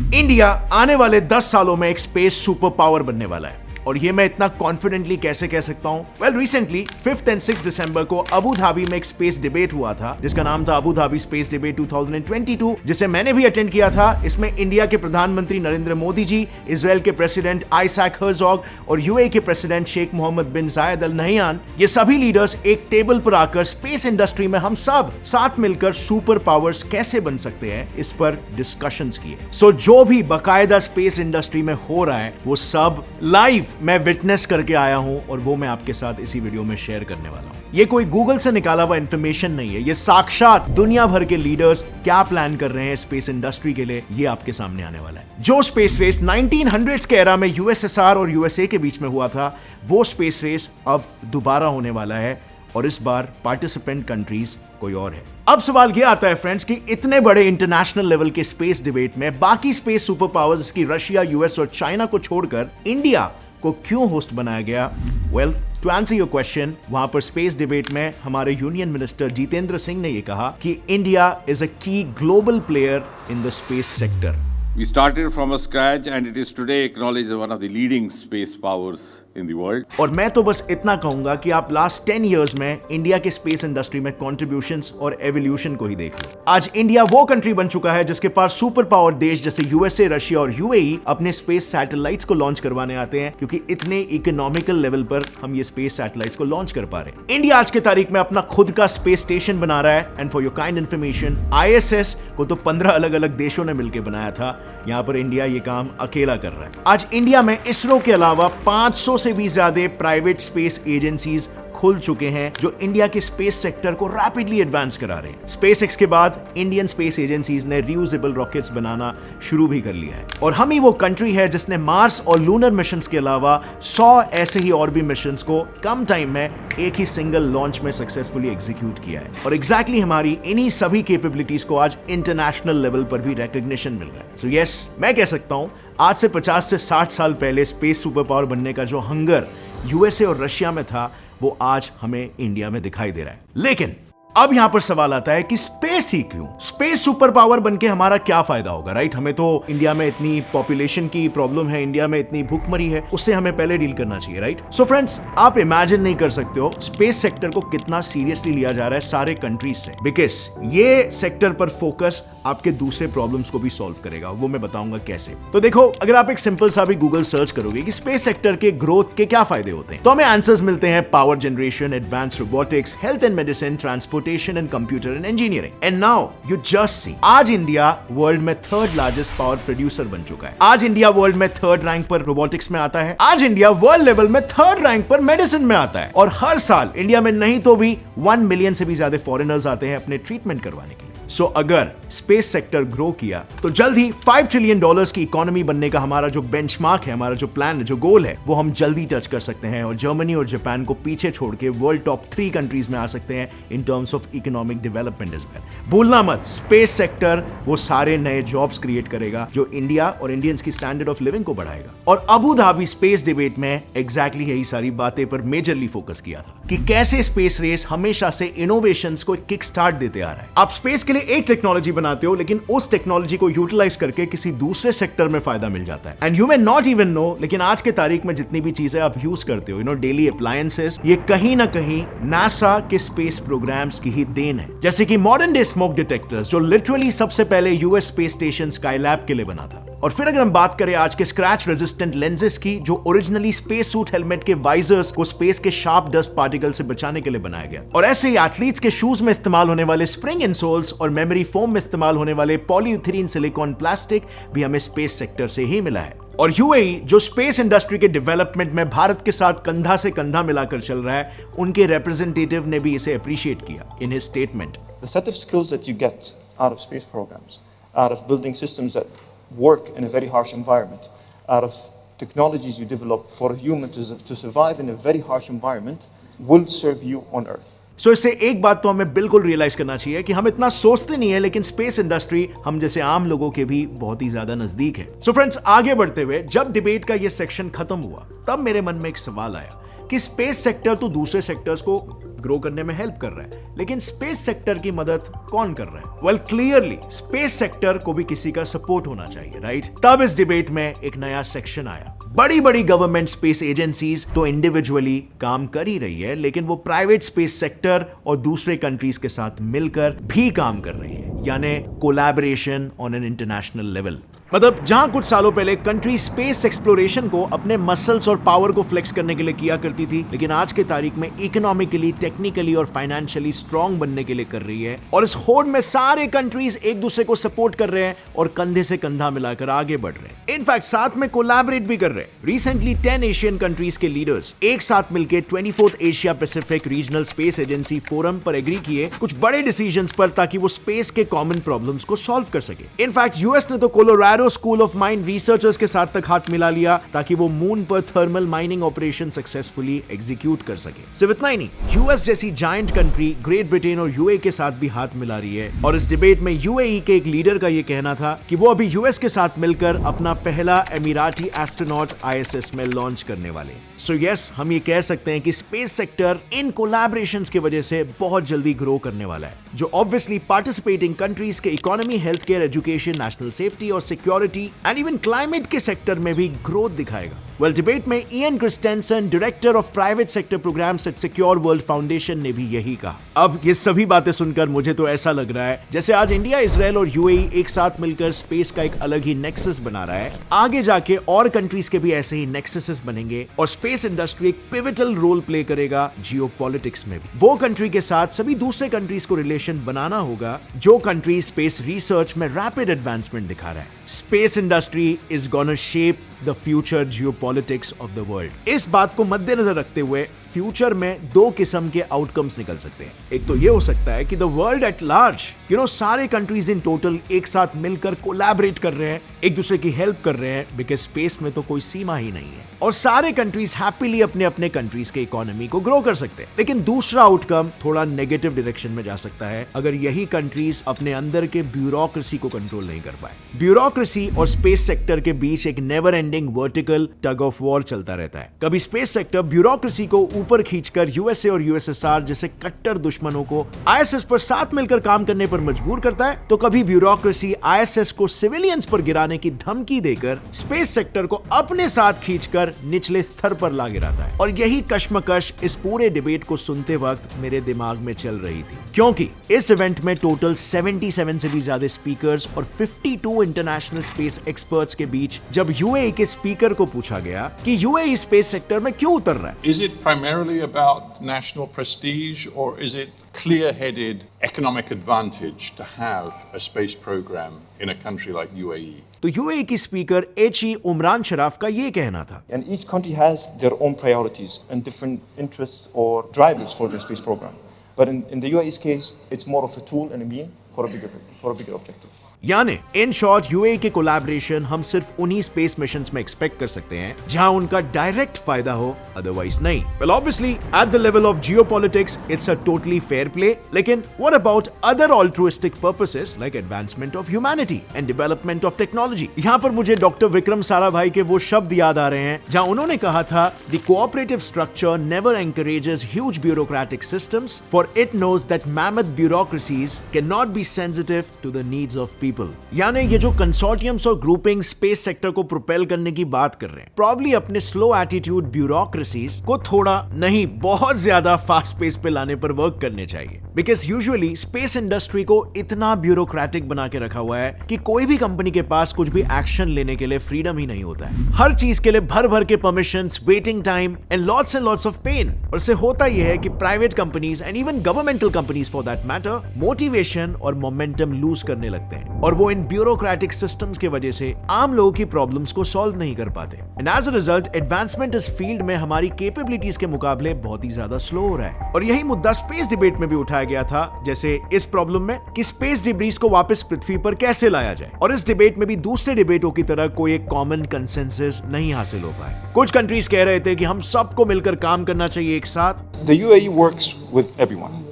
India आने वाले 10 सालों में एक स्पेस सुपर पावर बनने वाला है। और ये मैं इतना कॉन्फिडेंटली कैसे कह सकता हूं? वेल, रिसेंटली 5 एंड 6 दिसंबर को अबू धाबी में एक स्पेस डिबेट हुआ था जिसका नाम था अबू धाबी स्पेस डिबेट 2022, जिसे मैंने भी अटेंड किया था। इसमें इंडिया के प्रधानमंत्री नरेंद्र मोदी जी, इजराइल के प्रेसिडेंट आइजैक हर्जोग और यूएई के प्रेसिडेंट शेख मोहम्मद बिन जायद अल नहयान, ये सभी लीडर्स एक टेबल पर आकर स्पेस इंडस्ट्री में हम सब साथ मिलकर सुपर पावर्स कैसे बन सकते हैं इस पर डिस्कशंस किए। सो जो भी बकायदा स्पेस इंडस्ट्री में हो रहा है वो सब लाइव मैं विटनेस करके आया हूं और वो मैं आपके साथ इसी वीडियो में शेयर करने वाला हूं। ये कोई गूगल से निकाला हुआ इंफॉर्मेशन नहीं है, ये साक्षात दुनिया भर के लीडर्स क्या प्लान कर रहे हैं स्पेस इंडस्ट्री के लिए, ये आपके सामने आने वाला है। जो स्पेस रेस 1900s के एरा में यूएसएसआर और यूएसए के बीच में हुआ था, वो स्पेस रेस अब दोबारा होने वाला है और इस बार पार्टिसिपेंट कंट्रीज कोई और है। अब सवाल यह आता है फ्रेंड्स कि इतने बड़े इंटरनेशनल लेवल के स्पेस डिबेट में बाकी स्पेस सुपर पावर्स की रशिया, यूएस और चाइना को छोड़कर इंडिया को क्यों होस्ट बनाया गया? Well, to answer your question, वहां पर स्पेस डिबेट में हमारे यूनियन मिनिस्टर जितेंद्र सिंह ने यह कहा कि इंडिया इज अ की global player in the space sector. We started from a scratch and it is today acknowledged as one of the leading space powers in the world. और मैं तो बस इतना कहूंगा कि आप लास्ट 10 इयर्स में इंडिया के स्पेस इंडस्ट्री में कॉन्ट्रीब्यूशंस और एवोल्यूशन को ही देख लो। आज इंडिया वो कंट्री बन चुका है जिसके पास सुपर पावर देश जैसे यूएसए, रशिया और यूएई अपने स्पेस सैटेलाइट्स को लॉन्च करवाने आते हैं, क्योंकि इतने इकोनॉमिकल लेवल पर हम ये स्पेस सैटेलाइट्स को लॉन्च कर पा रहे हैं। इंडिया आज के तारीख में अपना खुद का स्पेस स्टेशन बना रहा है। And for your kind information, ISS को तो 15 अलग अलग देशों ने मिलकर बनाया था, यहाँ पर इंडिया ये काम अकेला कर रहा है। आज इंडिया में इसरो के अलावा 500 से भी ज्यादा प्राइवेट स्पेस एजेंसीज खुल चुके हैं जो इंडिया के स्पेस सेक्टर को रैपिडली एडवांस करा रहे हैं। स्पेसएक्स के बाद इंडियन स्पेस एजेंसीज ने रियूजेबल रॉकेट्स बनाना शुरू भी कर लिया है और हम ही वो कंट्री है जिसने मार्स और लूनर मिशंस के अलावा 100 ऐसे ही और भी मिशंस को कम टाइम में एक ही सिंगल लॉन्च में सक्सेसफुली एग्जीक्यूट किया है। और एग्जैक्टली हमारी इन्हीं सभी कैपेबिलिटीज को आज इंटरनेशनल लेवल पर भी रिकॉग्निशन मिल रहा है। सो यस, मैं कह सकता हूं आज से 50 से 60 साल पहले स्पेस सुपर पावर बनने का जो हंगर यूएसए और रशिया में था, वो आज हमें इंडिया में दिखाई दे रहा है। लेकिन अब यहां पर सवाल आता है कि स्पेस ही क्यों? स्पेस सुपर पावर बनके हमारा क्या फायदा होगा, राइट? हमें तो इंडिया में इतनी पॉपुलेशन की प्रॉब्लम है, इंडिया में इतनी भूखमरी है, उससे हमें पहले डील करना चाहिए, राइट? सो फ्रेंड्स, आप इमेजिन नहीं कर सकते हो स्पेस सेक्टर को कितना सीरियसली लिया जा रहा है सारे कंट्रीज से, बिकॉज ये सेक्टर पर फोकस आपके दूसरे प्रॉब्लम्स को भी सॉल्व करेगा, वो मैं बताऊंगा कैसे। तो देखो, अगर आप एक सिंपल सा भी गूगल सर्च करोगे कि स्पेस सेक्टर के ग्रोथ के क्या फायदे होते हैं, तो हमें आंसर्स मिलते हैं power generation, advance robotics, health and medicine, transportation and computer and engineering. And now you just see, आज इंडिया वर्ल्ड में 3rd लार्जेस्ट पावर प्रोड्यूसर बन चुका है। आज इंडिया वर्ल्ड में 3rd रैंक पर रोबोटिक्स में आता है। आज इंडिया वर्ल्ड लेवल में 3rd रैंक पर मेडिसिन में आता है। और हर साल इंडिया में नहीं तो भी 1 मिलियन से भी ज्यादा फॉरेनर्स आते हैं अपने ट्रीटमेंट करवाने के लिए। सो अगर स्पेस सेक्टर ग्रो किया तो जल्द ही $5 ट्रिलियन की इकोनॉमी बनने का हमारा जो बेंचमार्क है, हमारा जो प्लान है, जो गोल है, वो हम जल्दी टच कर सकते हैं और जर्मनी और जापान को पीछे छोड़ के वर्ल्ड टॉप 3 कंट्रीज में आ सकते हैं in terms of economic development as well. भूलना मत, स्पेस सेक्टर वो सारे नए जॉब्स क्रिएट करेगा जो इंडिया और इंडियंस की स्टैंडर्ड ऑफ लिविंग को बढ़ाएगा। और अबू धाबी स्पेस डिबेट में एग्जैक्टली यही सारी बातें पर मेजरली फोकस किया था कि कैसे स्पेस रेस हमेशा से इनोवेशंस को किक स्टार्ट देते आ रहा है। आप स्पेस के लिए एक टेक्नोलॉजी बनाते हो, लेकिन उस टेक्नोलॉजी को यूटिलाइज करके किसी दूसरे सेक्टर में फायदा मिल जाता है। And you may not even know, लेकिन आज के तारीख में जितनी भी चीजें आप यूज करते हो, डेली अप्लायंसेस, ये कहीं ना कहीं नासा के स्पेस प्रोग्राम्स की ही देन है। जैसे कि मॉडर्न डे स्मोक डिटेक्टर्स, जो लिटरली सबसे पहले यूएस स्पेस स्टेशन स्काईलैब के लिए बना था। और फिर अगर हम बात करें आज के स्क्रैच रेजिस्टेंट लेंसेज की, जो ओरिजिनली स्पेस सूट हेलमेट के वाइजर्स को स्पेस के शार्प डस्ट पार्टिकल से बचाने के लिए बनाया गया। और ऐसे ही एथलीट्स के शूज में इस्तेमाल होने वाले स्प्रिंग इंसोल्स और मेमोरी फोम में इस्तेमाल होने वाले पॉलीयूथेरीन सिलिकॉन प्लास्टिक भी हमें स्पेस सेक्टर से ही मिला है। और यूएई जो स्पेस इंडस्ट्री के डेवलपमेंट में भारत के साथ कंधा से कंधा मिलाकर चल रहा है, उनके रिप्रेजेंटेटिव ने भी इसे अप्रिशिएट किया in his statement. The set of skills that you get out of space programs, out of building systems that work in a very harsh environment, out of technologies you develop for a human to survive in a very harsh environment, will serve you on Earth. सो इससे एक बात तो हमें बिल्कुल realise करना चाहिए कि हम इतना सोचते नहीं है, लेकिन स्पेस इंडस्ट्री हम जैसे आम लोगों के भी बहुत ही ज्यादा नजदीक है। सो फ्रेंड्स, आगे बढ़ते हुए जब डिबेट का ये सेक्शन खत्म हुआ, तब मेरे मन में एक सवाल आया कि स्पेस सेक्टर तो दूसरे सेक्टर्स को ग्रो करने में हेल्प कर रहा है, लेकिन स्पेस सेक्टर की मदद कौन कर रहा है? वेल, क्लियरली स्पेस सेक्टर को भी किसी का सपोर्ट होना चाहिए, राइट? तब इस डिबेट में एक नया सेक्शन आया। बड़ी बड़ी गवर्नमेंट स्पेस एजेंसीज तो इंडिविजुअली काम कर ही रही है, लेकिन वो प्राइवेट स्पेस सेक्टर और दूसरे कंट्रीज के साथ मिलकर भी काम कर रही है, यानी collaboration on an international level. मतलब जहां कुछ सालों पहले कंट्री स्पेस एक्सप्लोरेशन को अपने मसल्स और पावर को फ्लेक्स करने के लिए किया करती थी, लेकिन आज के तारीख में इकोनॉमिकली, टेक्निकली और फाइनेंशियली स्ट्रांग बनने के लिए कर रही है। और इस होड़ में सारे कंट्रीज एक दूसरे को सपोर्ट कर रहे हैं और कंधे से कंधा मिलाकर आगे बढ़ रहे हैं। इनफैक्ट साथ में कोलैबोरेट भी कर रहे हैं। रिसेंटली 10 एशियन कंट्रीज के लीडर्स एक साथ मिलकर 24th Asia Pacific regional space agency forum पर एग्री किए कुछ बड़े डिसीजंस पर, ताकि वो स्पेस के कॉमन प्रॉब्लम्स को सॉल्व कर सके। इनफैक्ट यूएस ने तो Colorado school of mine researchers के साथ तक हाथ मिला लिया ताकि वो मून पर thermal mining operation successfully execute कर सके। सिर्फ इतना ही नहीं, यूएस जैसी जायंट कंट्री ग्रेट ब्रिटेन और यूएई के साथ भी हाथ मिला रही है। और इस डिबेट में यूएई के एक लीडर का यह कहना था कि वो अभी यूएस के साथ मिलकर अपना पहला एमिराती एस्ट्रोनॉट आईएसएस में लॉन्च करने वाले। सो यस, हम ये कह सकते हैं कि स्पेस सेक्टर इन कोलैबोरेशंस की वजह से बहुत जल्दी ग्रो करने वाला है, जो ऑब्वियसली पार्टिसिपेटिंग कंट्रीज के economy, health care, education, national safety और सिक्योरिटी एंड इवन क्लाइमेट के सेक्टर में भी ग्रोथ दिखाएगा। वेल, डिबेट में Ian Christensen, director of private sector programs at Secure World Foundation, ने भी यही कहा। अब ये सभी बातें सुनकर मुझे तो ऐसा लग रहा है जैसे आज इंडिया, इजराइल और यूएई एक साथ मिलकर स्पेस का एक अलग ही नेक्सस बना रहा है। आगे जाके और कंट्रीज के भी ऐसे ही नेक्ससेस बनेंगे और स्पेस इंडस्ट्री एक पिवटल रोल प्ले करेगा जियोपॉलिटिक्स में भी। वो कंट्री के साथ सभी दूसरे कंट्रीज को रिलेशन बनाना होगा जो कंट्री स्पेस रिसर्च में रैपिड एडवांसमेंट दिखा रहा है। Space industry is gonna shape the future geopolitics of the world. इस बात को मद्देनजर रखते हुए फ्यूचर में दो किस्म के आउटकम्स निकल सकते हैं। एक तो ये हो सकता है कि द वर्ल्ड एट लार्ज, सारे कंट्रीज इन टोटल एक साथ मिलकर कोलैबोरेट कर रहे हैं, एक दूसरे की हेल्प कर रहे हैं, बिकॉज स्पेस में तो कोई सीमा ही नहीं है और सारे कंट्रीज हैप्पीली अपने अपने कंट्रीज के इकोनॉमी को ग्रो कर सकते हैं। लेकिन दूसरा आउटकम थोड़ा नेगेटिव डायरेक्शन में जा सकता है अगर यही कंट्रीज अपने अंदर के ब्यूरोक्रेसी को कंट्रोल नहीं कर पाए। ब्यूरोक्रेसी और स्पेस सेक्टर के बीच एक never ending vertical tug of war चलता रहता है। कभी स्पेस सेक्टर ब्यूरोक्रेसी को ऊपर खींचकर यूएसए और यूएसएसआर जैसे कट्टर दुश्मनों को आईएसएस पर साथ मिलकर काम करने पर मजबूर करता है, तो कभी ब्यूरोक्रेसी आईएसएस को सिविलियंस पर गिराने की धमकी देकर स्पेस सेक्टर को अपने साथ खींचकर निचले स्तर पर ला गिराता है। और यही कश्मकश इस पूरे डिबेट को सुनते वक्त मेरे दिमाग में चल रही थी, क्योंकि इस इवेंट में टोटल 77 से भी ज्यादा स्पीकर्स और 52 इंटरनेशनल स्पेस एक्सपर्ट्स के बीच जब यूएई के स्पीकर को पूछा गया कि यूएई स्पेस सेक्टर में क्यों उतर रहा है। Is it primarily about national prestige, or is it clear-headed economic advantage to have a space program in a country like UAE? तो यूएई की स्पीकर एचई उमरान शराफ का ये कहना था, And each country has their own priorities and different interests or drivers for their space program. But in the UAE's case, it's more of a tool and a mean for a bigger objective. यानी in short UAE के collaboration हम सिर्फ उन्हीं space missions में expect कर सकते हैं जहां उनका डायरेक्ट फायदा हो, अदरवाइज नहीं। Well, obviously at the level of geopolitics it's a totally fair play, लेकिन what about other altruistic purposes like advancement of humanity and development of technology. यहां पर मुझे डॉक्टर विक्रम साराभाई के वो शब्द याद आ रहे हैं जहां उन्होंने कहा था, the cooperative structure never encourages huge bureaucratic systems, for it knows that mammoth bureaucracies can not be sensitive to the needs of people. यानी ये जो कंसोर्टियम्स और ग्रुपिंग स्पेस सेक्टर को प्रोपेल करने की बात कर रहे हैं, प्रॉब्ली अपने स्लो एटीट्यूड ब्यूरोक्रेसीज को थोड़ा नहीं बहुत ज्यादा फास्ट पेस पे लाने पर वर्क करने चाहिए। बिकॉज यूजुअली स्पेस इंडस्ट्री को इतना ब्यूरोक्रेटिक बना के रखा हुआ है कि कोई भी कंपनी के पास कुछ भी एक्शन लेने के लिए फ्रीडम ही नहीं होता है। हर चीज के लिए भर भर के permissions, waiting time and lots of pain. और इससे होता यह है कि private companies and even governmental companies for that matter motivation और मोमेंटम लूज करने लगते हैं और वो इन ब्यूरोक्रेटिक सिस्टम्स की वजह से आम लोगों की प्रॉब्लम्स को सॉल्व नहीं कर पाते। And as a result advancement इस फील्ड में हमारी कैपेबिलिटीज के मुकाबले बहुत ही ज्यादा स्लो हो रहा है। और यही मुद्दा स्पेस डिबेट में भी उठाया गया था, जैसे इस प्रॉब्लम में कि स्पेस डिब्रीज को वापस पृथ्वी पर कैसे लाया जाए। और इस डिबेट में भी दूसरे डिबेटों की तरह कोई एक कॉमन कंसेंसस नहीं हासिल हो पाया। कुछ कंट्रीज कह रहे थे कि हम सबको मिलकर काम करना चाहिए एक साथ। The UAE works with everyone.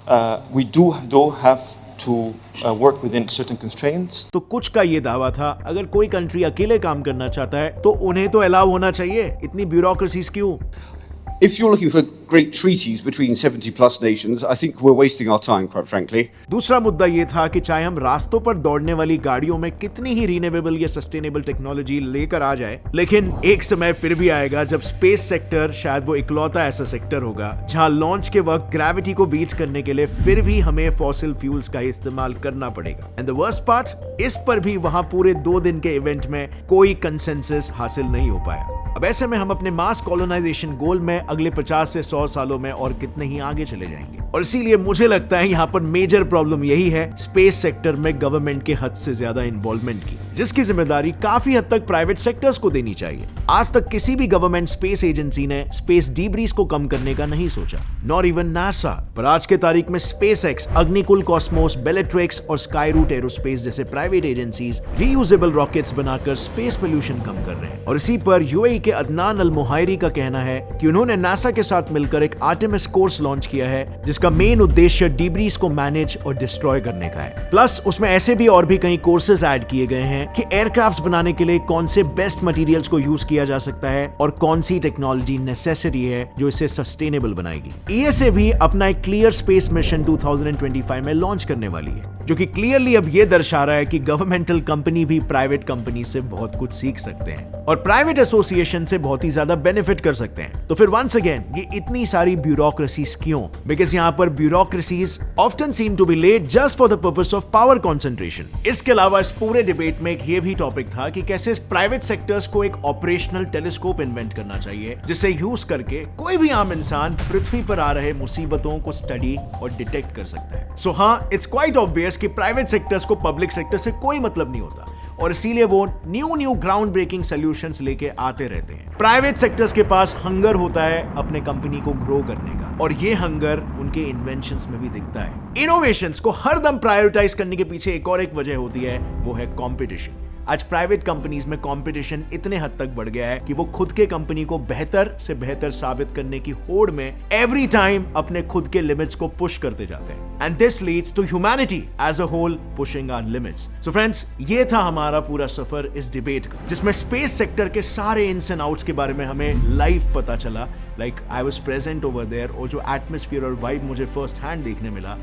We do have to work within certain constraints. तो कुछ का ये दावा था, अगर कोई कंट्री अकेले काम करना चाहता है तो उन्हें तो अलाउ होना चाहिए, इतनी ब्यूरोक्रेसीज क्यों? If you're looking for great treaties between 70 plus nations, I think we're wasting our time, quite frankly. दूसरा मुद्दा ये था कि चाहे हम रास्तों पर दौड़ने वाली गाड़ियों में कितनी ही रिन्यूएबल या सस्टेनेबल टेक्नोलॉजी लेकर आ जाए, लेकिन एक समय फिर भी आएगा जब स्पेस सेक्टर शायद वो इकलौता ऐसा सेक्टर होगा जहां लॉन्च के वक्त ग्रेविटी को बीट करने के लिए फिर भी हमें फॉसिल फ्यूल्स का इस्तेमाल करना पड़ेगा। एंड द वर्स्ट पार्ट, इस पर भी वहां पूरे 2 दिन के इवेंट में कोई कंसेंसस हासिल नहीं हो पाया। अब ऐसे में हम अपने मास कॉलोनाइजेशन गोल में अगले 50 से 100 सालों में और कितने ही आगे चले जाएंगे। और इसीलिए मुझे लगता है यहाँ पर मेजर प्रॉब्लम यही है स्पेस सेक्टर में गवर्नमेंट के हद से ज्यादा इन्वॉल्वमेंट की, जिसकी जिम्मेदारी काफी हद तक प्राइवेट सेक्टर्स को देनी चाहिए। आज तक किसी भी गवर्नमेंट स्पेस एजेंसी ने स्पेस डीब्रीज को कम करने का नहीं सोचा, नॉट इवन नासा। पर आज के तारीख में स्पेसएक्स, अग्निकुल कॉस्मोस, बेलेट्रिक्स और स्काईरूट एरोस्पेस जैसे प्राइवेट एजेंसीज रीयूजेबल रॉकेट्स बनाकर स्पेस पोल्यूशन कम कर रहे हैं। और इसी पर यूएई के अदनान अल मुहायरी का कहना है कि उन्होंने नासा के साथ मिलकर एक आर्टेमिस कोर्स लॉन्च किया है जिसका मेन उद्देश्य डीब्रीज को मैनेज और डिस्ट्रॉय करने का है। प्लस उसमें ऐसे भी और भी कई कोर्सेज ऐड किए गए हैं कि एयरक्राफ्ट्स बनाने के लिए कौन से बेस्ट मटेरियल्स को यूज किया जा सकता है और कौन सी टेक्नोलॉजी नेसेसरी है जो इसे सस्टेनेबल बनाएगी। ईएसए भी अपना एक क्लियर स्पेस मिशन 2025 में लॉन्च करने वाली है, जो कि क्लियरली अब ये दर्शा रहा है कि गवर्नमेंटल कंपनी भी प्राइवेट कंपनी से बहुत कुछ सीख सकते हैं और प्राइवेट एसोसिएशन से बहुत ही ज्यादा बेनिफिट कर सकते हैं। तो फिर वंस अगेन ये इतनी सारी ब्यूरोक्रेसीज क्यों? बिकॉज यहाँ पर bureaucracies often seem to be led just for the purpose of power concentration. इसके अलावा इस पूरे डिबेट में एक ये भी टॉपिक था कि कैसे प्राइवेट सेक्टर्स को एक ऑपरेशनल टेलीस्कोप इन्वेंट करना चाहिए जिसे यूज करके कोई भी आम इंसान पृथ्वी पर आ रहे मुसीबतों को स्टडी और डिटेक्ट कर सकता है। सो हाँ, इट्स क्वाइट ऑब्वियस कि प्राइवेट सेक्टर्स को पब्लिक सेक्टर से कोई मतलब नहीं होता और इसीलिए वो न्यू ग्राउंड ब्रेकिंग सॉल्यूशंस लेके आते रहते हैं। प्राइवेट सेक्टर्स के पास हंगर होता है अपने कंपनी को ग्रो करने का और ये हंगर उनके इन्वेंशंस में भी दिखता है। इनोवेशंस को हर दम प्रायोरिटाइज करने के पीछे एक वजह होती है, वो है कंपटीशन। आज प्राइवेट कंपनीज में कंपटीशन इतने हद तक बढ़ गया है कि वो खुद के कंपनी को बेहतर से बेहतर साबित करने की होड़ में एवरी टाइम अपने खुद के लिमिट्स को पुश करते जाते हैं and this leads to humanity as a whole pushing our limits. So friends, ये था हमारा पूरा सफर इस डिबेट का, जिसमें स्पेस सेक्टर के सारे इन्स एंड आउट्स के बारे में हमें लाइव पता चला। Like I was present over there और जो एटमॉस्फेयर और वाइब मुझे फर्स्ट हैंड देखने मिला,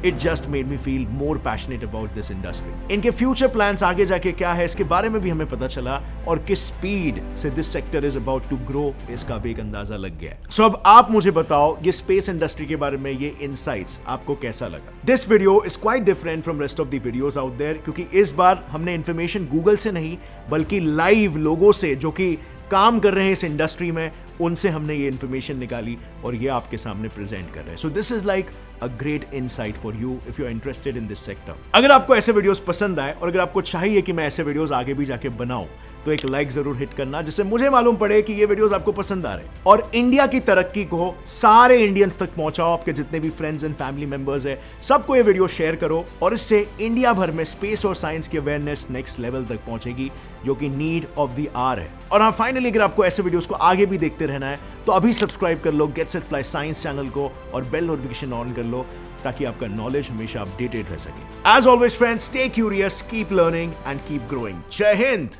It just made me feel more passionate about this industry. इनके फ्यूचर प्लान्स आगे जाके क्या है इसके बारे में भी हमें पता चला और किस स्पीड से this sector is about to grow इसका भी एक अंदाजा लग गया है। सो अब आप मुझे बताओ ये स्पेस इंडस्ट्री के बारे में ये इनसाइट्स आपको कैसा लगा? This video is quite different from rest of the videos out there क्योंकि इस बार हमने इन्फॉर्मेशन गूगल से नहीं बल्कि लाइव लोगों से जो कि काम कर रहे हैं इस इंडस्ट्री में, उनसे हमने ये इन्फॉर्मेशन निकाली और ये आपके सामने प्रेजेंट कर रहे हैं। So this is like a great insight for you if you are interested in this sector. अगर आपको ऐसे वीडियोस पसंद आए और अगर आपको चाहिए कि मैं ऐसे वीडियोस आगे भी जाके बनाऊं तो एक लाइक जरूर हिट करना, जिससे मुझे मालूम पड़े कि ये वीडियोस आपको पसंद आ रहे हैं। और इंडिया की तरक्की को सारे इंडियंस तक पहुंचाओ, आपके जितने भी फ्रेंड्स एंड फैमिली मेंबर्स है सबको ये वीडियो शेयर करो और इससे इंडिया भर में स्पेस और साइंस की अवेयरनेस नेक्स्ट लेवल तक पहुंचेगी, जो कि नीड ऑफ द आवर है। और हाँ, फाइनली अगर आपको ऐसे वीडियोस को आगे भी देखते रहना है तो अभी सब्सक्राइब कर लो get set fly science channel को और बेल नोटिफिकेशन ऑन कर लो ताकि आपका नॉलेज हमेशा अपडेटेड रह सके। As always friends, stay curious, keep learning and keep growing. Jai Hind.